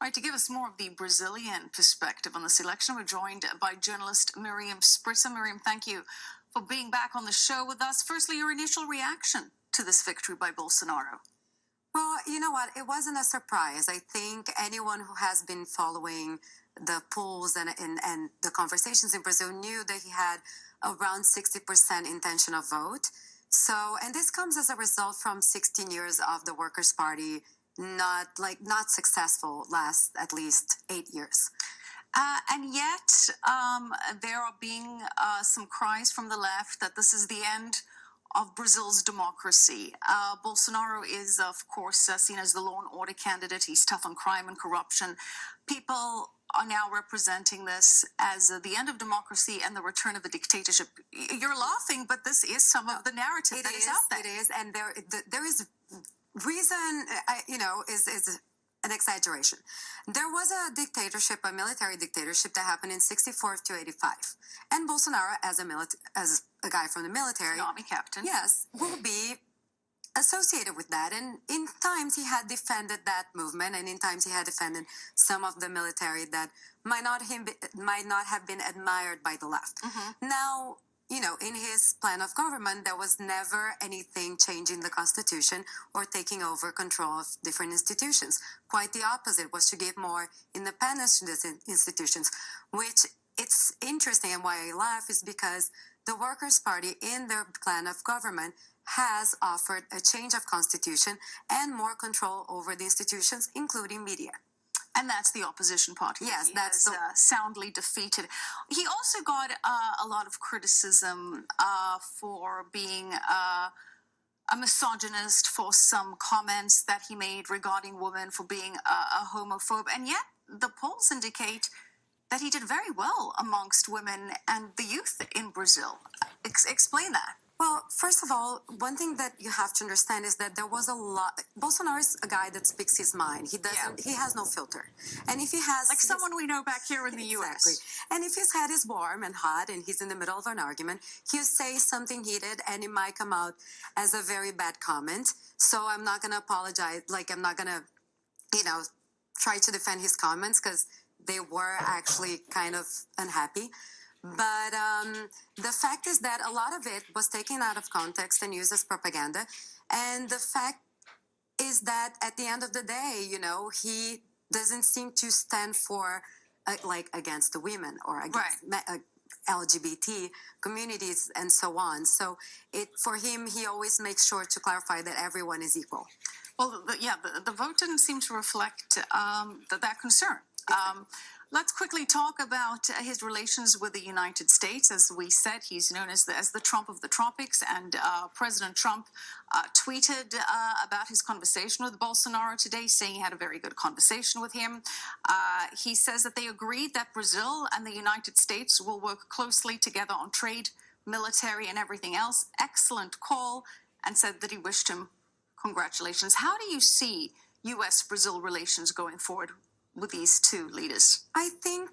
All right, to give us more of the Brazilian perspective on this election, we're joined by journalist Miriam Spritzer. Miriam, thank you for being back on the show with us. Firstly, your initial reaction to this victory by Bolsonaro. Well, you know what? It wasn't a surprise. I think anyone who has been following the polls and the conversations in Brazil knew that he had around 60% intention of vote. So, and this comes as a result from 16 years of the Workers' Party not successful last at least 8 years. And yet, there are being some cries from the left that this is the end of Brazil's democracy. Bolsonaro is, of course, seen as the law and order candidate. He's tough on crime and corruption. People are now representing this as the end of democracy and the return of a dictatorship. You're laughing, but this is some of the narrative that is out there. It is, and there is reason, is an exaggeration. There was a dictatorship, a military dictatorship that happened in 64 to 85. And Bolsonaro, as a guy from the military, an army captain, yes, will be associated with that. And in times he had defended that movement, and in times he had defended some of the military that might not have been admired by the left. Mm-hmm. Now, in his plan of government, there was never anything changing the Constitution or taking over control of different institutions. Quite the opposite, was to give more independence to these institutions, which it's interesting, and why I laugh is because the Workers' Party, in their plan of government, has offered a change of constitution and more control over the institutions, including media. And that's the opposition party. Yes, that's soundly defeated. He also got a lot of criticism for being a misogynist, for some comments that he made regarding women, for being a homophobe. And yet the polls indicate that he did very well amongst women and the youth in Brazil. Explain that. Well, first of all, one thing that you have to understand is that there was a lot. Bolsonaro is a guy that speaks his mind. He doesn't. Yeah. He has no filter. And if he has, like someone we know back here in the U.S. Exactly. And if his head is warm and hot, and he's in the middle of an argument, he'll say something heated, and it might come out as a very bad comment. So I'm not gonna apologize. Like, I'm not gonna, try to defend his comments, because they were actually kind of unhappy. But the fact is that a lot of it was taken out of context and used as propaganda. And the fact is that at the end of the day, he doesn't seem to stand for, against the women or against LGBT communities and so on. So for him, he always makes sure to clarify that everyone is equal. Well, the vote didn't seem to reflect that concern. Let's quickly talk about his relations with the United States. As we said, he's known as the Trump of the tropics, and President Trump tweeted about his conversation with Bolsonaro today, saying he had a very good conversation with him. He says that they agreed that Brazil and the United States will work closely together on trade, military, and everything else. Excellent call, and said that he wished him congratulations. How do you see U.S.-Brazil relations going forward with these two leaders? I think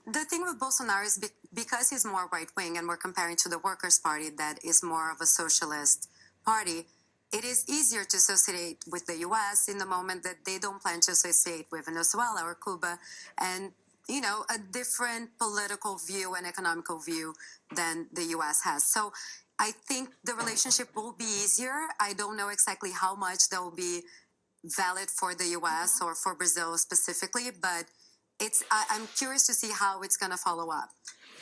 the thing with Bolsonaro is because he's more right-wing, and we're comparing to the Workers' Party that is more of a socialist party, it is easier to associate with the U.S. in the moment that they don't plan to associate with Venezuela or Cuba, and a different political view and economical view than the U.S. has. So I think the relationship will be easier. I don't know exactly how much there will be valid for the U.S. or for Brazil specifically, but I'm curious to see how it's going to follow up.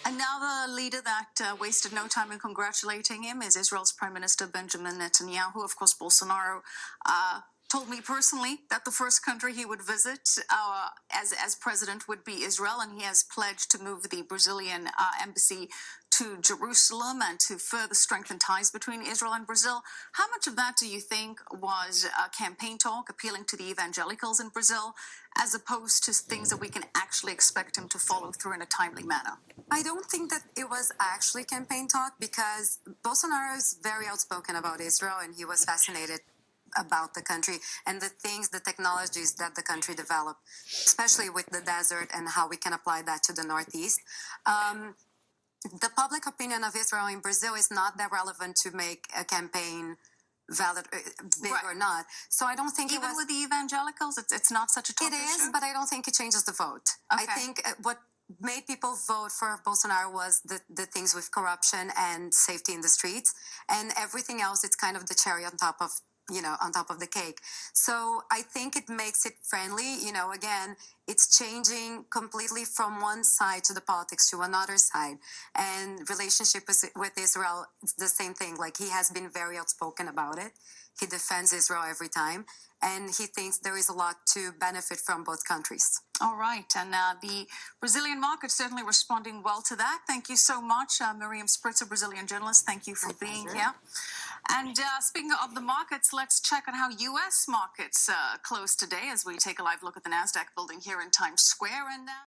And now the leader that wasted no time in congratulating him is Israel's Prime Minister Benjamin Netanyahu. Of course, Bolsonaro told me personally that the first country he would visit as president would be Israel, and he has pledged to move the Brazilian embassy to Jerusalem and to further strengthen ties between Israel and Brazil. How much of that do you think was campaign talk, appealing to the evangelicals in Brazil, as opposed to things that we can actually expect him to follow through in a timely manner? I don't think that it was actually campaign talk, because Bolsonaro is very outspoken about Israel, and he was fascinated about the country and the technologies that the country developed, especially with the desert and how we can apply that to the Northeast. The public opinion of Israel in Brazil is not that relevant to make a campaign valid, big Right. or not. So I don't think Even it was. with the evangelicals, it's not such a tough It is, issue? but I don't think it changes the vote. I Okay. think what made people vote for Bolsonaro was the things with corruption and safety in the streets, and everything else. It's kind of the cherry on top of on top of the cake. So I think it makes it friendly. Again, it's changing completely from one side to the politics to another side, and relationship with Israel, it's the same thing. Like, he has been very outspoken about it. He defends Israel every time, and he thinks there is a lot to benefit from both countries. All right. And the Brazilian market certainly responding well to that. Thank you so much, Miriam Spritzer, Brazilian journalist. Thank you for being here. And speaking of the markets, let's check on how U.S. markets closed today as we take a live look at the NASDAQ building here in Times Square. And